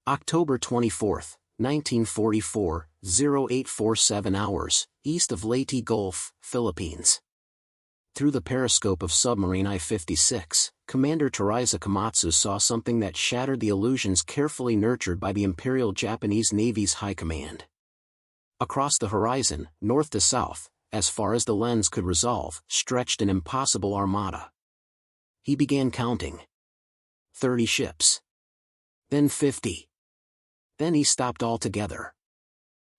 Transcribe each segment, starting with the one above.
October 24, 1944, 0847 hours, east of Leyte Gulf, Philippines. Through the periscope of submarine I-56, Commander Teraiza Komatsu saw something that shattered the illusions carefully nurtured by the Imperial Japanese Navy's high command. Across the horizon, north to south, as far as the lens could resolve, stretched an impossible armada. He began counting. 30 ships. Then 50. Then he stopped altogether.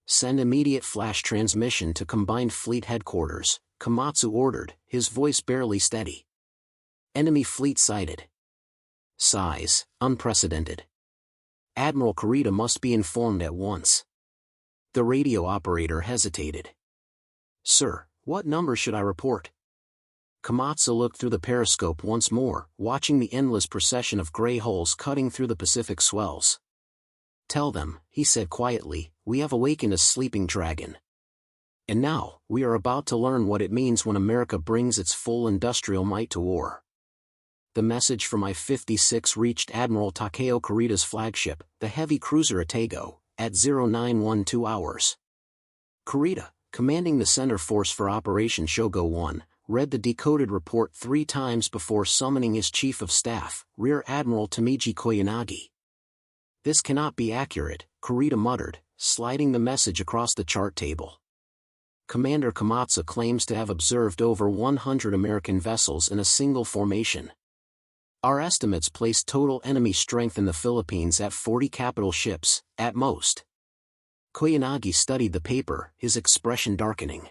"Send immediate flash transmission to Combined Fleet Headquarters," Komatsu ordered, his voice barely steady. "Enemy fleet sighted. Size, unprecedented. Admiral Kurita must be informed at once." The radio operator hesitated. "Sir, what number should I report?" Komatsu looked through the periscope once more, watching the endless procession of gray hulls cutting through the Pacific swells. "Tell them," he said quietly, "we have awakened a sleeping dragon. And now, we are about to learn what it means when America brings its full industrial might to war." The message from I-56 reached Admiral Takeo Kurita's flagship, the heavy cruiser Atago, at 0912 hours. Kurita, commanding the Center Force for Operation Shogo 1, read the decoded report 3 times before summoning his Chief of Staff, Rear Admiral Tamiji Koyanagi. "This cannot be accurate," Kurita muttered, sliding the message across the chart table. "Commander Komatsu claims to have observed over 100 American vessels in a single formation. Our estimates place total enemy strength in the Philippines at 40 capital ships, at most." Koyanagi studied the paper, his expression darkening.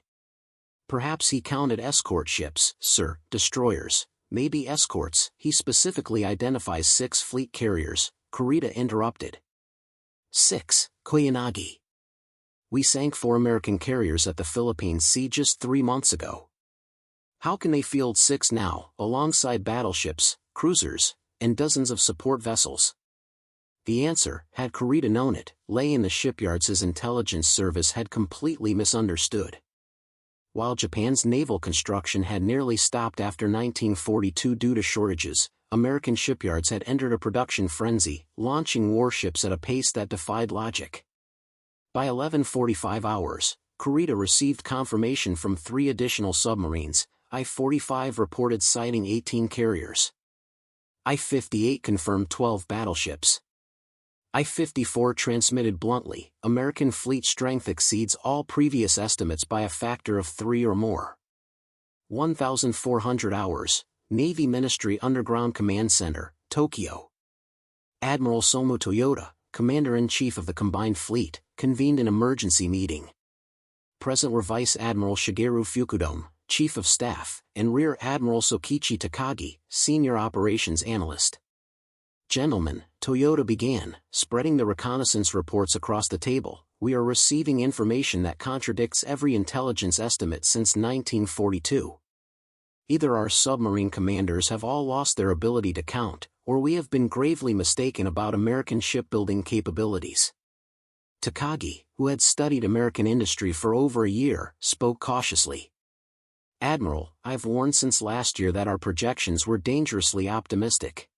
"Perhaps he counted escort ships, sir, destroyers, maybe escorts." "He specifically identifies 6 fleet carriers," Kurita interrupted. "6, Koyanagi. We sank 4 American carriers at the Philippine Sea just 3 months ago. How can they field 6 now, alongside battleships, cruisers, and dozens of support vessels?" The answer, had Kurita known it, lay in the shipyards his intelligence service had completely misunderstood. While Japan's naval construction had nearly stopped after 1942 due to shortages, American shipyards had entered a production frenzy, launching warships at a pace that defied logic. By 11:45 hours, Kurita received confirmation from 3 additional submarines. I-45 reported sighting 18 carriers. I-58 confirmed 12 battleships. I-54 transmitted bluntly, "American fleet strength exceeds all previous estimates by a factor of 3 or more." 1400 hours, Navy Ministry Underground Command Center, Tokyo. Admiral Somu Toyota, Commander-in-Chief of the Combined Fleet, convened an emergency meeting. Present were Vice Admiral Shigeru Fukudome, Chief of Staff, and Rear Admiral Sokichi Takagi, Senior Operations Analyst. "Gentlemen," Toyota began, spreading the reconnaissance reports across the table, "we are receiving information that contradicts every intelligence estimate since 1942. Either our submarine commanders have all lost their ability to count, or we have been gravely mistaken about American shipbuilding capabilities." Takagi, who had studied American industry for over a year, spoke cautiously. "Admiral, I've warned since last year that our projections were dangerously optimistic.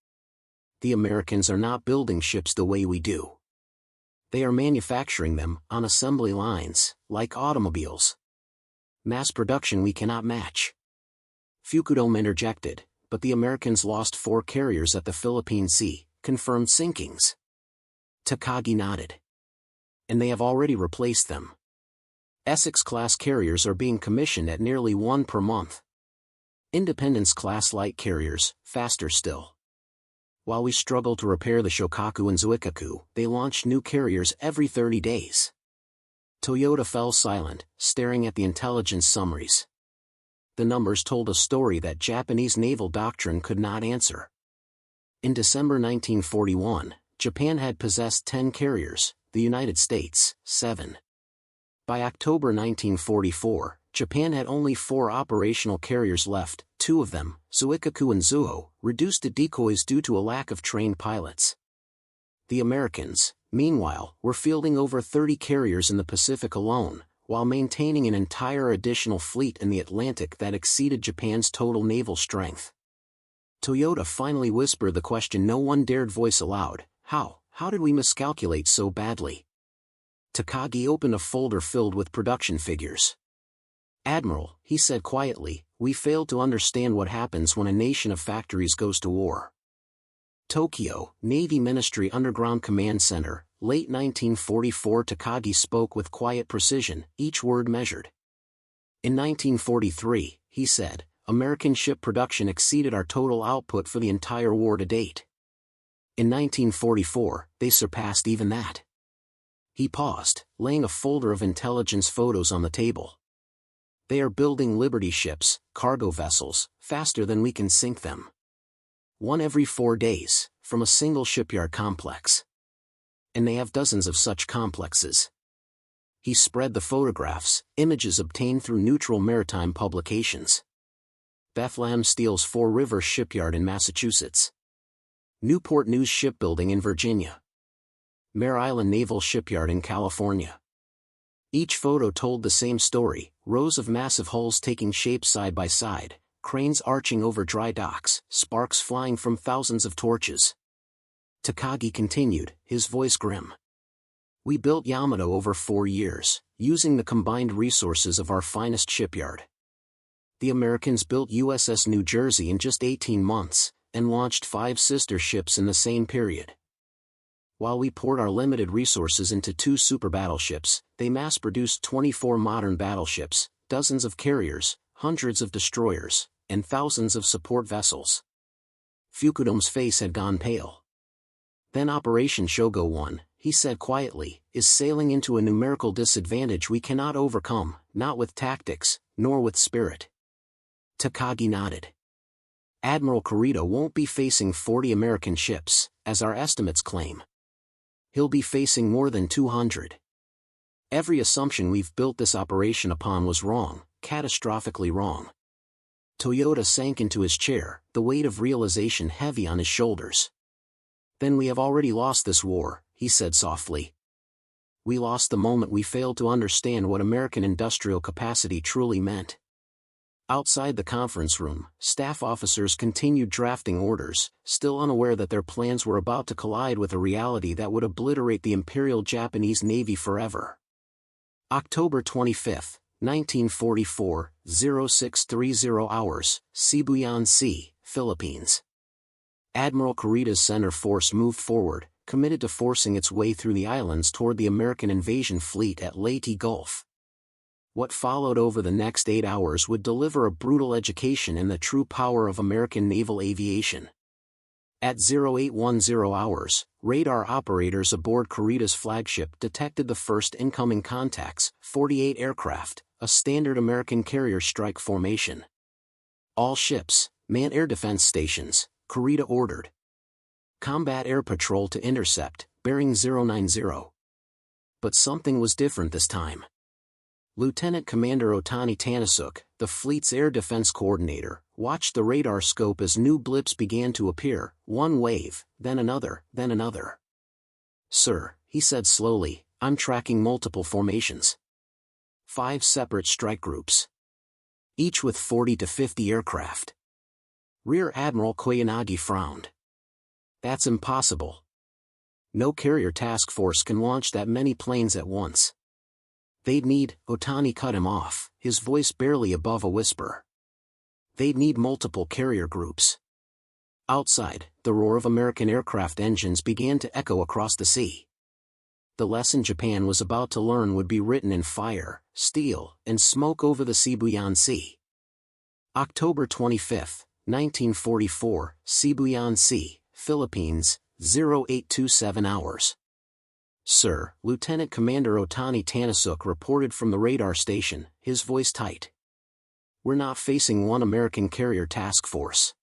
The Americans are not building ships the way we do. They are manufacturing them, on assembly lines, like automobiles. Mass production we cannot match." Fukudome interjected, "But the Americans lost 4 carriers at the Philippine Sea, confirmed sinkings." Takagi nodded. "And they have already replaced them. Essex-class carriers are being commissioned at nearly 1 per month. Independence-class light carriers, faster still. While we struggle to repair the Shokaku and Zuikaku, they launch new carriers every 30 days. Toyota fell silent, staring at the intelligence summaries. The numbers told a story that Japanese naval doctrine could not answer. In December 1941, Japan had possessed 10 carriers, the United States, 7. By October 1944, Japan had only 4 operational carriers left, 2 of them, Zuikaku and Zuo, reduced to decoys due to a lack of trained pilots. The Americans, meanwhile, were fielding over 30 carriers in the Pacific alone, while maintaining an entire additional fleet in the Atlantic that exceeded Japan's total naval strength. Toyota finally whispered the question no one dared voice aloud: how did we miscalculate so badly? Takagi opened a folder filled with production figures. Admiral, he said quietly, we failed to understand what happens when a nation of factories goes to war. Tokyo, Navy Ministry Underground Command Center, late 1944. Takagi spoke with quiet precision, each word measured. In 1943, he said, American ship production exceeded our total output for the entire war to date. In 1944, they surpassed even that. He paused, laying a folder of intelligence photos on the table. They are building Liberty ships, cargo vessels, faster than we can sink them. One every 4 days, from a single shipyard complex. And they have dozens of such complexes. He spread the photographs, images obtained through neutral maritime publications. Bethlehem Steel's Four River Shipyard in Massachusetts. Newport News Shipbuilding in Virginia. Mare Island Naval Shipyard in California. Each photo told the same story, rows of massive hulls taking shape side by side, cranes arching over dry docks, sparks flying from thousands of torches. Takagi continued, his voice grim. We built Yamato over 4 years, using the combined resources of our finest shipyard. The Americans built USS New Jersey in just 18 months, and launched 5 sister ships in the same period. While we poured our limited resources into 2 super battleships, they mass-produced 24 modern battleships, dozens of carriers, hundreds of destroyers, and thousands of support vessels. Fukudome's face had gone pale. Then Operation Shogo 1, he said quietly, is sailing into a numerical disadvantage we cannot overcome, not with tactics, nor with spirit. Takagi nodded. Admiral Kurita won't be facing 40 American ships, as our estimates claim. He'll be facing more than 200. Every assumption we've built this operation upon was wrong, catastrophically wrong. Toyota sank into his chair, the weight of realization heavy on his shoulders. Then we have already lost this war, he said softly. We lost the moment we failed to understand what American industrial capacity truly meant. Outside the conference room, staff officers continued drafting orders, still unaware that their plans were about to collide with a reality that would obliterate the Imperial Japanese Navy forever. October 25, 1944, 0630 hours, Sibuyan Sea, Philippines. Admiral Kurita's center force moved forward, committed to forcing its way through the islands toward the American invasion fleet at Leyte Gulf. What followed over the next 8 hours would deliver a brutal education in the true power of American naval aviation. At 0810 hours, radar operators aboard Kurita's flagship detected the first incoming contacts, 48 aircraft, a standard American carrier strike formation. All ships, man air defense stations, Kurita ordered. Combat Air Patrol to intercept, bearing 090. But something was different this time. Lieutenant Commander Otani Tanasuke, the fleet's air defense coordinator, watched the radar scope as new blips began to appear, one wave, then another, then another. Sir, he said slowly, I'm tracking multiple formations. 5 separate strike groups. Each with 40 to 50 aircraft. Rear Admiral Koyanagi frowned. That's impossible. No carrier task force can launch that many planes at once. They'd need, Otani cut him off, his voice barely above a whisper. They'd need multiple carrier groups. Outside, the roar of American aircraft engines began to echo across the sea. The lesson Japan was about to learn would be written in fire, steel, and smoke over the Sibuyan Sea. October 25, 1944, Sibuyan Sea, Philippines, 0827 hours. Sir, Lieutenant Commander Otani Tanasuke reported from the radar station, his voice tight. We're not facing one American carrier task force.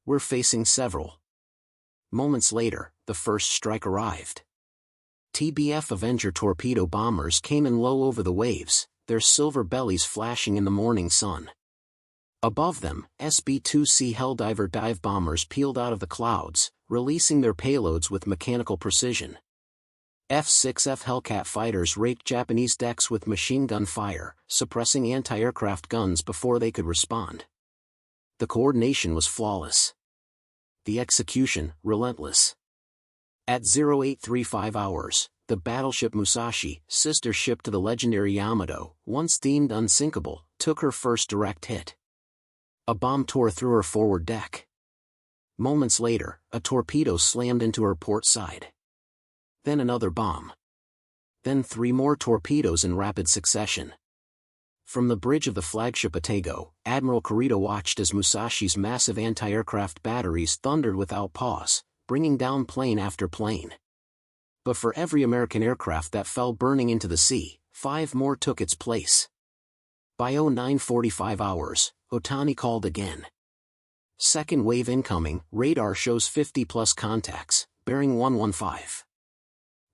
We're facing several. Moments later, the first strike arrived. TBF Avenger torpedo bombers came in low over the waves, their silver bellies flashing in the morning sun. Above them, SB-2C Helldiver dive bombers peeled out of the clouds, releasing their payloads with mechanical precision. F-6F Hellcat fighters raked Japanese decks with machine gun fire, suppressing anti-aircraft guns before they could respond. The coordination was flawless. The execution, relentless. At 0835 hours, the battleship Musashi, sister ship to the legendary Yamato, once deemed unsinkable, took her first direct hit. A bomb tore through her forward deck. Moments later, a torpedo slammed into her port side. Then another bomb. Then 3 more torpedoes in rapid succession. From the bridge of the flagship Atago, Admiral Kurita watched as Musashi's massive anti-aircraft batteries thundered without pause, bringing down plane after plane. But for every American aircraft that fell burning into the sea, 5 more took its place. By 0945 hours, Otani called again. Second wave incoming, radar shows 50-plus contacts, bearing 115.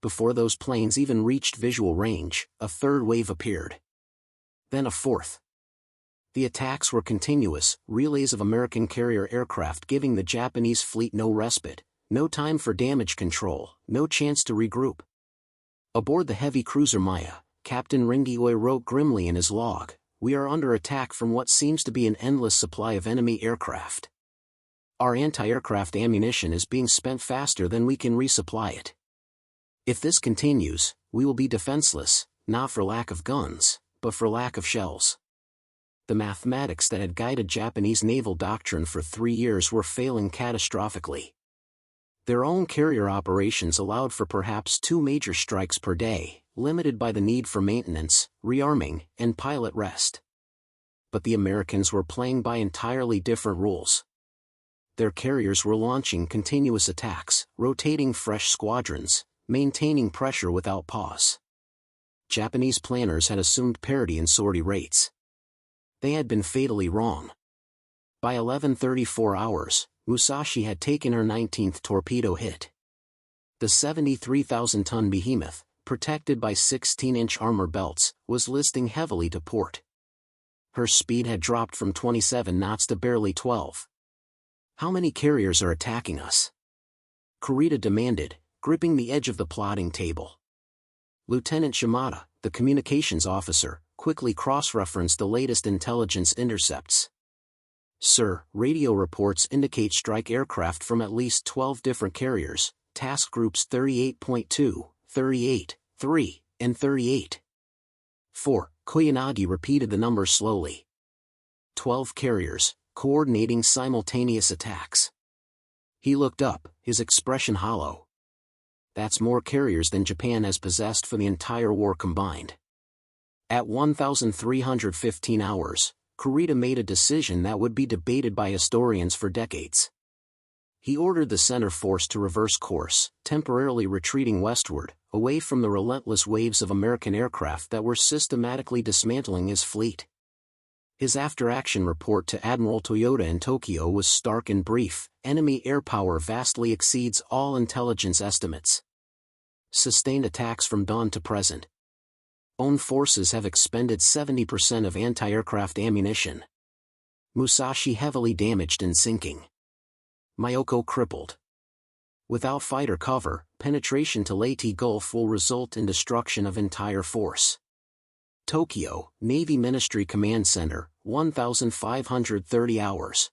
Before those planes even reached visual range, a third wave appeared. Then a fourth. The attacks were continuous, relays of American carrier aircraft giving the Japanese fleet no respite, no time for damage control, no chance to regroup. Aboard the heavy cruiser Maya, Captain Ringioi wrote grimly in his log, "We are under attack from what seems to be an endless supply of enemy aircraft. Our anti-aircraft ammunition is being spent faster than we can resupply it. If this continues, we will be defenseless, not for lack of guns, but for lack of shells." The mathematics that had guided Japanese naval doctrine for 3 years were failing catastrophically. Their own carrier operations allowed for perhaps 2 major strikes per day, limited by the need for maintenance, rearming, and pilot rest. But the Americans were playing by entirely different rules. Their carriers were launching continuous attacks, rotating fresh squadrons, maintaining pressure without pause. Japanese planners had assumed parity in sortie rates. They had been fatally wrong. By 1134 hours, Musashi had taken her 19th torpedo hit. The 73,000-ton behemoth, protected by 16-inch armor belts, was listing heavily to port. Her speed had dropped from 27 knots to barely 12. "How many carriers are attacking us?" Kurita demanded, gripping the edge of the plotting table. Lieutenant Shimada, the communications officer, quickly cross-referenced the latest intelligence intercepts. "Sir, radio reports indicate strike aircraft from at least 12 different carriers, task groups 38.2, 38, 3, and 38. 4. Koyanagi repeated the numbers slowly. 12 carriers, coordinating simultaneous attacks. He looked up, his expression hollow. That's more carriers than Japan has possessed for the entire war combined. At 1315 hours, Kurita made a decision that would be debated by historians for decades. He ordered the center force to reverse course, temporarily retreating westward, away from the relentless waves of American aircraft that were systematically dismantling his fleet. His after-action report to Admiral Toyota in Tokyo was stark and brief: enemy air power vastly exceeds all intelligence estimates. Sustained attacks from dawn to present. Own forces have expended 70% of anti-aircraft ammunition. Musashi heavily damaged and sinking. Myoko crippled. Without fighter cover, penetration to Leyte Gulf will result in destruction of entire force. Tokyo, Navy Ministry Command Center, 1530 hours.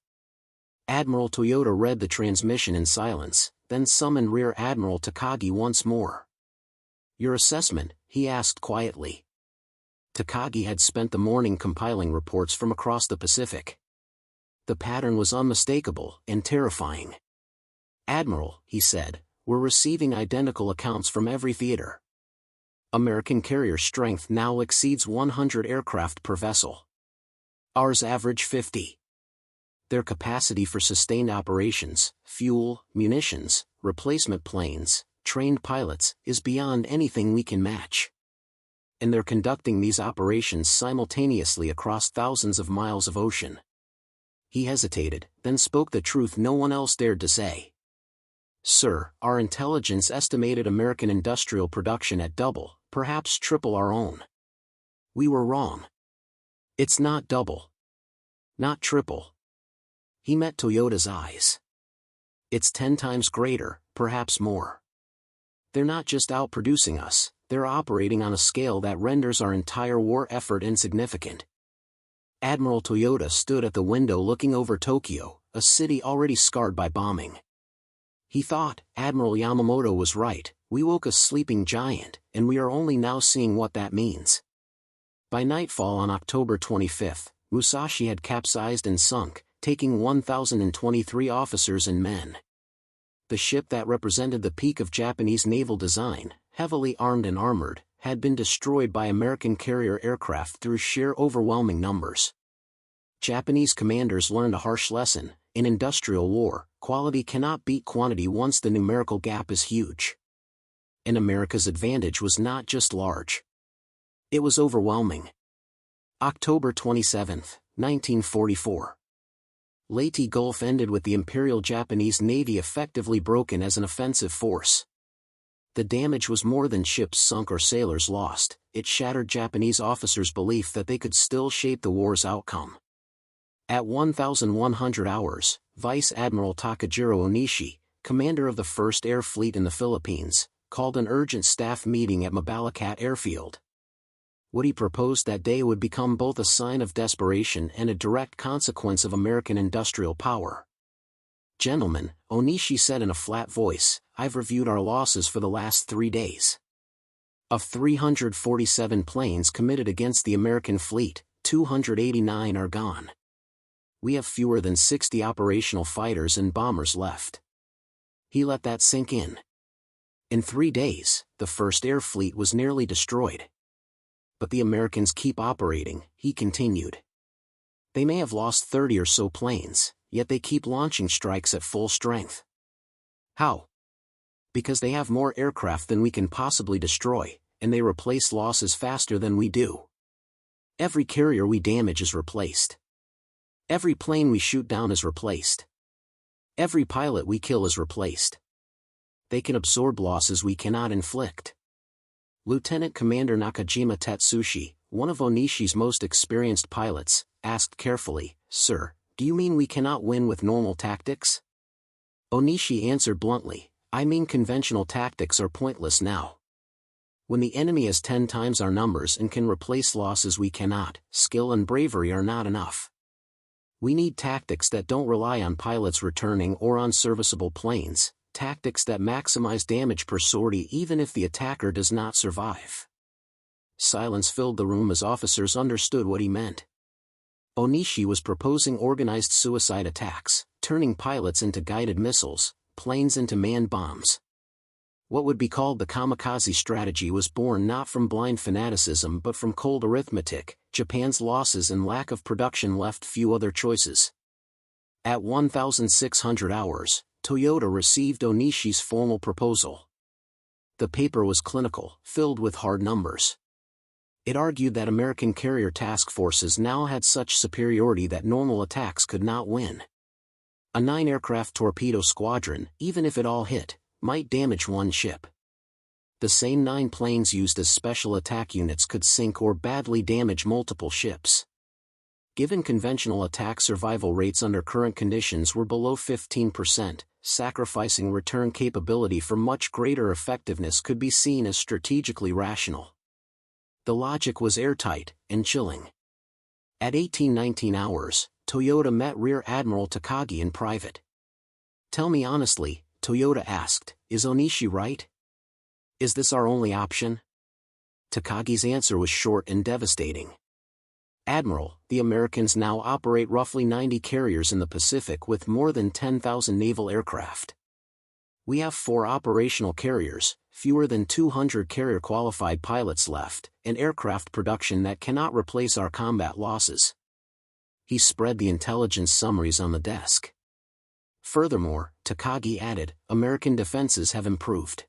Admiral Toyota read the transmission in silence, then summoned Rear Admiral Takagi once more. "Your assessment?" he asked quietly. Takagi had spent the morning compiling reports from across the Pacific. The pattern was unmistakable and terrifying. "Admiral," he said, "we're receiving identical accounts from every theater. American carrier strength now exceeds 100 aircraft per vessel. Ours average 50. Their capacity for sustained operations, fuel, munitions, replacement planes, trained pilots, is beyond anything we can match. And they're conducting these operations simultaneously across thousands of miles of ocean." He hesitated, then spoke the truth no one else dared to say. "Sir, our intelligence estimated American industrial production at double, perhaps triple our own. We were wrong. It's not double. Not triple." He met Toyota's eyes. "It's 10 times greater, perhaps more. They're not just outproducing us, they're operating on a scale that renders our entire war effort insignificant." Admiral Toyota stood at the window looking over Tokyo, a city already scarred by bombing. He thought, Admiral Yamamoto was right, we woke a sleeping giant, and we are only now seeing what that means. By nightfall on October 25, Musashi had capsized and sunk, taking 1,023 officers and men. The ship that represented the peak of Japanese naval design, heavily armed and armored, had been destroyed by American carrier aircraft through sheer overwhelming numbers. Japanese commanders learned a harsh lesson: in industrial war, quality cannot beat quantity once the numerical gap is huge. And America's advantage was not just large. It was overwhelming. October 27, 1944. Leyte Gulf ended with the Imperial Japanese Navy effectively broken as an offensive force. The damage was more than ships sunk or sailors lost, it shattered Japanese officers' belief that they could still shape the war's outcome. At 1,100 hours, Vice Admiral Takajiro Onishi, commander of the 1st Air Fleet in the Philippines, called an urgent staff meeting at Mabalacat Airfield. What he proposed that day would become both a sign of desperation and a direct consequence of American industrial power. "Gentlemen," Onishi said in a flat voice, "I've reviewed our losses for the last 3 days. Of 347 planes committed against the American fleet, 289 are gone. We have fewer than 60 operational fighters and bombers left." He let that sink in. In 3 days, the 1st Air Fleet was nearly destroyed. But the Americans keep operating, he continued. They may have lost 30 or so planes, yet they keep launching strikes at full strength. How? Because they have more aircraft than we can possibly destroy, and they replace losses faster than we do. Every carrier we damage is replaced. Every plane we shoot down is replaced. Every pilot we kill is replaced. They can absorb losses we cannot inflict. Lieutenant Commander Nakajima Tetsushi, one of Onishi's most experienced pilots, asked carefully, "Sir, do you mean we cannot win with normal tactics?" Onishi answered bluntly, "I mean conventional tactics are pointless now. When the enemy has 10 times our numbers and can replace losses we cannot, skill and bravery are not enough. We need tactics that don't rely on pilots returning or on serviceable planes, tactics that maximize damage per sortie even if the attacker does not survive." Silence filled the room as officers understood what he meant. Onishi was proposing organized suicide attacks, turning pilots into guided missiles, planes into manned bombs. What would be called the kamikaze strategy was born not from blind fanaticism but from cold arithmetic. Japan's losses and lack of production left few other choices. At 1,600 hours, Toyota received Onishi's formal proposal. The paper was clinical, filled with hard numbers. It argued that American carrier task forces now had such superiority that normal attacks could not win. A 9-aircraft torpedo squadron, even if it all hit, might damage one ship. The same 9 planes used as special attack units could sink or badly damage multiple ships. Given conventional attack survival rates under current conditions were below 15%, sacrificing return capability for much greater effectiveness could be seen as strategically rational. The logic was airtight and chilling. At 1819 hours, Toyota met Rear Admiral Takagi in private. "Tell me honestly," Toyota asked, "is Onishi right? Is this our only option?" Takagi's answer was short and devastating. "Admiral, the Americans now operate roughly 90 carriers in the Pacific with more than 10,000 naval aircraft. We have 4 operational carriers, fewer than 200 carrier-qualified pilots left, and aircraft production that cannot replace our combat losses." He spread the intelligence summaries on the desk. Furthermore, Takagi added, "American defenses have improved.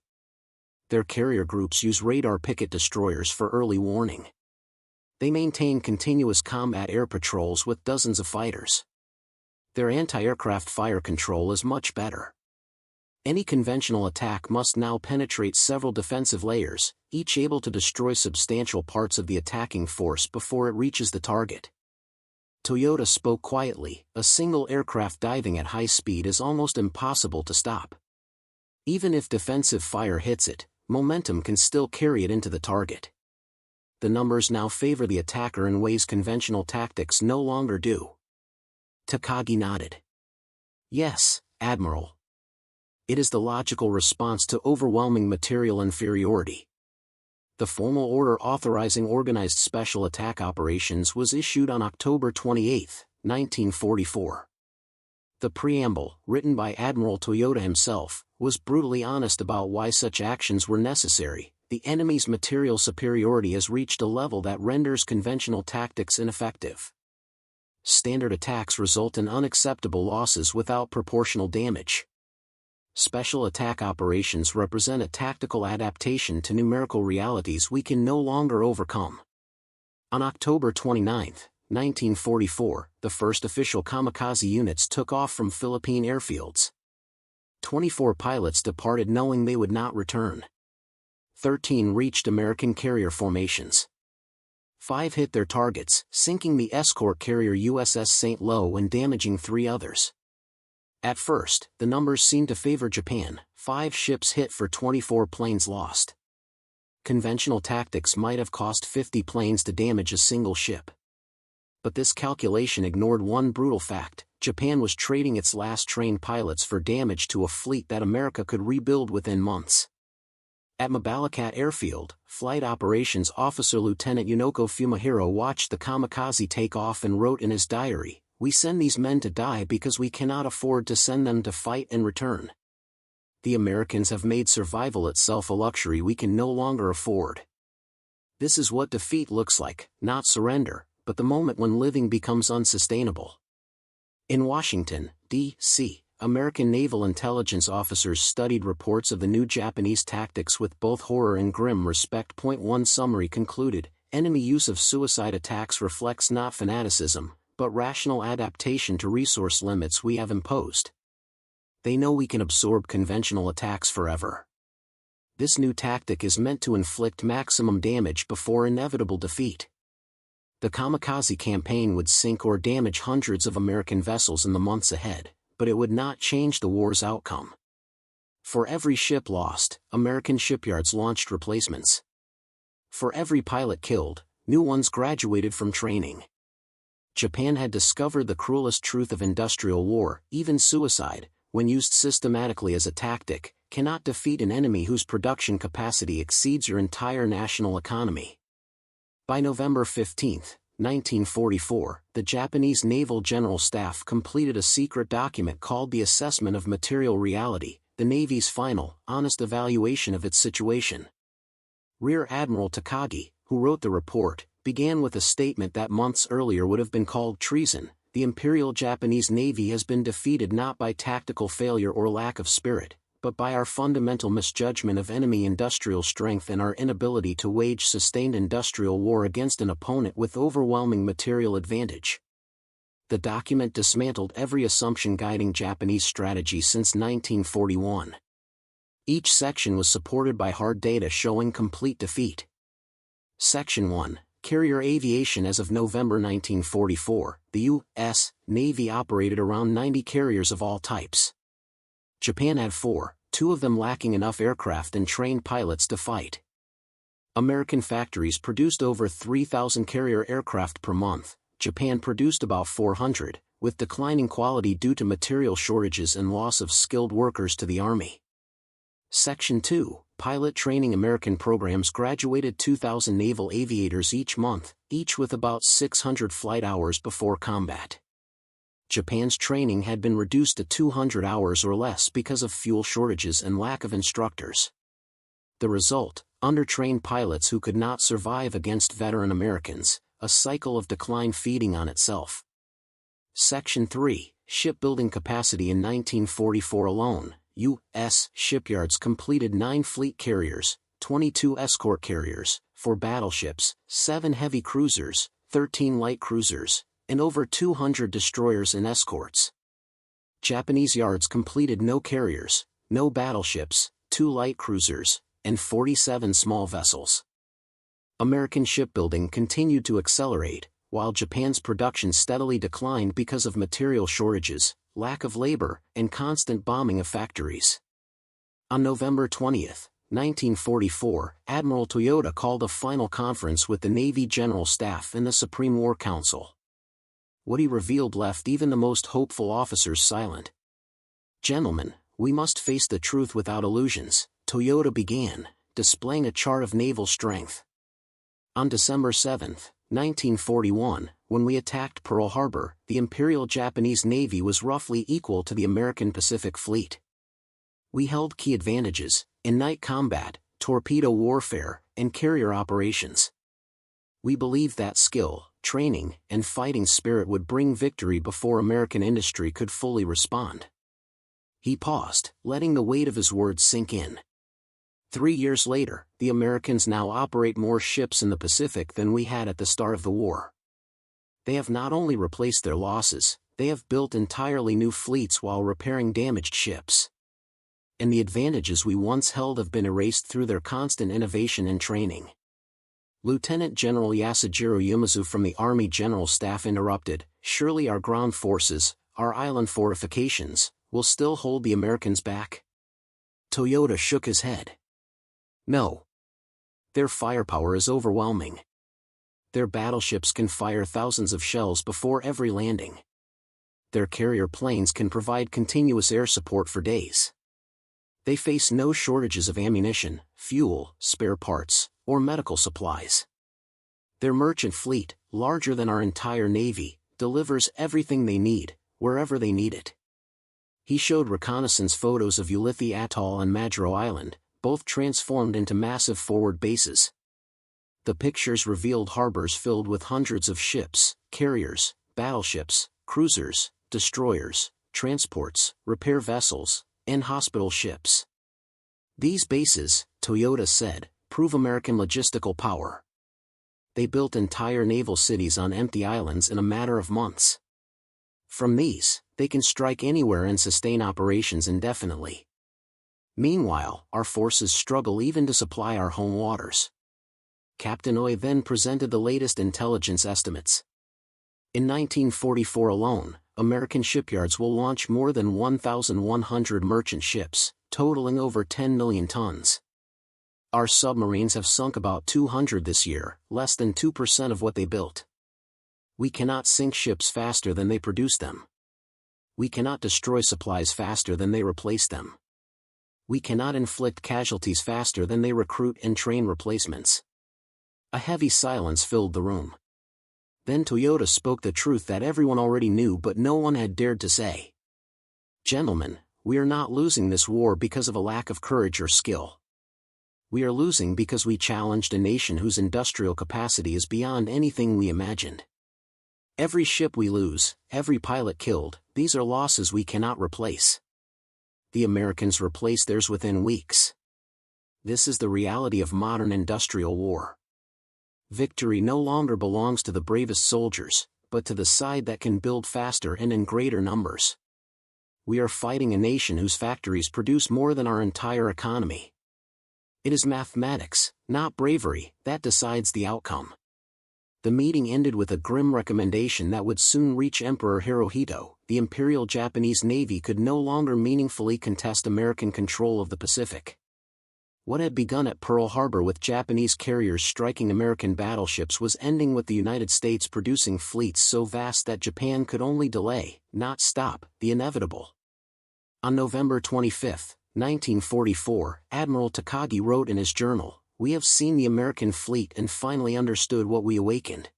Their carrier groups use radar picket destroyers for early warning. They maintain continuous combat air patrols with dozens of fighters. Their anti-aircraft fire control is much better. Any conventional attack must now penetrate several defensive layers, each able to destroy substantial parts of the attacking force before it reaches the target." Toyota spoke quietly, "A single aircraft diving at high speed is almost impossible to stop. Even if defensive fire hits it, momentum can still carry it into the target. The numbers now favor the attacker in ways conventional tactics no longer do." Takagi nodded. "Yes, Admiral. It is the logical response to overwhelming material inferiority. The formal order authorizing organized special attack operations was issued on October 28, 1944. The preamble, written by Admiral Toyota himself, was brutally honest about why such actions were necessary. The enemy's material superiority has reached a level that renders conventional tactics ineffective. Standard attacks result in unacceptable losses without proportional damage. Special attack operations represent a tactical adaptation to numerical realities we can no longer overcome. On October 29, 1944, the first official kamikaze units took off from Philippine airfields. 24 pilots departed knowing they would not return. 13 reached American carrier formations. 5 hit their targets, sinking the escort carrier USS St. Lo and damaging 3 others. At first, the numbers seemed to favor Japan, 5 ships hit for 24 planes lost. Conventional tactics might have cost 50 planes to damage a single ship. But this calculation ignored one brutal fact: Japan was trading its last trained pilots for damage to a fleet that America could rebuild within months. At Mabalacat Airfield, Flight Operations Officer Lieutenant Yunoko Fumihiro watched the kamikaze take off and wrote in his diary, "We send these men to die because we cannot afford to send them to fight and return. The Americans have made survival itself a luxury we can no longer afford." This is what defeat looks like, not surrender, but the moment when living becomes unsustainable. In Washington, D.C., American naval intelligence officers studied reports of the new Japanese tactics with both horror and grim respect. One summary concluded, enemy use of suicide attacks reflects not fanaticism, but rational adaptation to resource limits we have imposed. They know we can absorb conventional attacks forever. This new tactic is meant to inflict maximum damage before inevitable defeat. The kamikaze campaign would sink or damage hundreds of American vessels in the months ahead, but it would not change the war's outcome. For every ship lost, American shipyards launched replacements. For every pilot killed, new ones graduated from training. Japan had discovered the cruelest truth of industrial war: even suicide, when used systematically as a tactic, cannot defeat an enemy whose production capacity exceeds your entire national economy. By November 15, 1944, the Japanese Naval General Staff completed a secret document called the Assessment of Material Reality, the Navy's final, honest evaluation of its situation. Rear Admiral Takagi, who wrote the report, began with a statement that months earlier would have been called treason: the Imperial Japanese Navy has been defeated not by tactical failure or lack of spirit, but by our fundamental misjudgment of enemy industrial strength and our inability to wage sustained industrial war against an opponent with overwhelming material advantage. The document dismantled every assumption guiding Japanese strategy since 1941. Each section was supported by hard data showing complete defeat. Section 1. Carrier aviation. As of November 1944, the U.S. Navy operated around 90 carriers of all types. Japan had 4, 2 of them lacking enough aircraft and trained pilots to fight. American factories produced over 3,000 carrier aircraft per month. Japan produced about 400, with declining quality due to material shortages and loss of skilled workers to the Army. Section 2. Pilot training. American programs graduated 2,000 naval aviators each month, each with about 600 flight hours before combat. Japan's training had been reduced to 200 hours or less because of fuel shortages and lack of instructors. The result: undertrained pilots who could not survive against veteran Americans, a cycle of decline feeding on itself. Section 3. Shipbuilding capacity. In 1944 alone, U.S. shipyards completed 9 fleet carriers, 22 escort carriers, 4 battleships, 7 heavy cruisers, 13 light cruisers, and over 200 destroyers and escorts. Japanese yards completed no carriers, no battleships, 2 light cruisers, and 47 small vessels. American shipbuilding continued to accelerate, while Japan's production steadily declined because of material shortages, lack of labor, and constant bombing of factories. On November 20, 1944, Admiral Toyota called a final conference with the Navy General Staff and the Supreme War Council. What he revealed left even the most hopeful officers silent. "Gentlemen, We must face the truth without illusions, Toyota began, displaying a chart of naval strength. On December 7, 1941, when we attacked Pearl Harbor, the Imperial Japanese Navy was roughly equal to the American Pacific Fleet. We held key advantages in night combat, torpedo warfare, and carrier operations. We believed that skill, training, and fighting spirit would bring victory before American industry could fully respond. He paused, letting the weight of his words sink in. 3 years later, the Americans now operate more ships in the Pacific than we had at the start of the war. They have not only replaced their losses, they have built entirely new fleets while repairing damaged ships. And the advantages we once held have been erased through their constant innovation and training. Lieutenant General Yasujiro Yumizu from the Army General Staff interrupted, "Surely our ground forces, our island fortifications, will still hold the Americans back?" Toyota shook his head. No. Their firepower is overwhelming. Their battleships can fire thousands of shells before every landing. Their carrier planes can provide continuous air support for days. They face no shortages of ammunition, fuel, spare parts, or medical supplies. Their merchant fleet, larger than our entire Navy, delivers everything they need, wherever they need it. He showed reconnaissance photos of Ulithi Atoll and Majuro Island, both transformed into massive forward bases. The pictures revealed harbors filled with hundreds of ships, carriers, battleships, cruisers, destroyers, transports, repair vessels, and hospital ships. These bases, Toyota said, prove American logistical power. They built entire naval cities on empty islands in a matter of months. From these, they can strike anywhere and sustain operations indefinitely. Meanwhile, our forces struggle even to supply our home waters. Captain Oy then presented the latest intelligence estimates. In 1944 alone, American shipyards will launch more than 1,100 merchant ships, totaling over 10 million tons. Our submarines have sunk about 200 this year, less than 2% of what they built. We cannot sink ships faster than they produce them. We cannot destroy supplies faster than they replace them. We cannot inflict casualties faster than they recruit and train replacements. A heavy silence filled the room. Then Toyota spoke the truth that everyone already knew but no one had dared to say. "Gentlemen, we are not losing this war because of a lack of courage or skill. We are losing because we challenged a nation whose industrial capacity is beyond anything we imagined. Every ship we lose, every pilot killed, these are losses we cannot replace. The Americans replace theirs within weeks. This is the reality of modern industrial war. Victory no longer belongs to the bravest soldiers, but to the side that can build faster and in greater numbers. We are fighting a nation whose factories produce more than our entire economy. It is mathematics, not bravery, that decides the outcome." The meeting ended with a grim recommendation that would soon reach Emperor Hirohito. The Imperial Japanese Navy could no longer meaningfully contest American control of the Pacific. What had begun at Pearl Harbor with Japanese carriers striking American battleships was ending with the United States producing fleets so vast that Japan could only delay, not stop, the inevitable. On November 25, 1944, Admiral Takagi wrote in his journal, "We have seen the American fleet and finally understood what we awakened.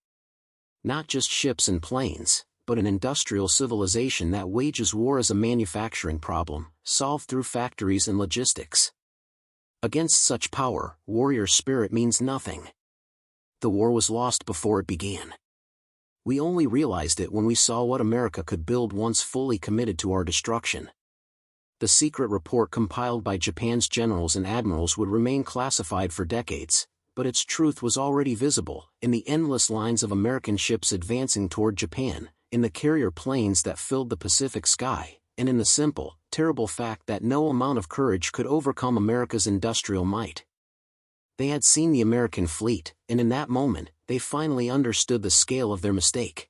Not just ships and planes, but an industrial civilization that wages war as a manufacturing problem, solved through factories and logistics. Against such power, warrior spirit means nothing. The war was lost before it began. We only realized it when we saw what America could build once fully committed to our destruction." The secret report compiled by Japan's generals and admirals would remain classified for decades, but its truth was already visible, in the endless lines of American ships advancing toward Japan, in the carrier planes that filled the Pacific sky, and in the simple, terrible fact that no amount of courage could overcome America's industrial might. They had seen the American fleet, and in that moment, they finally understood the scale of their mistake.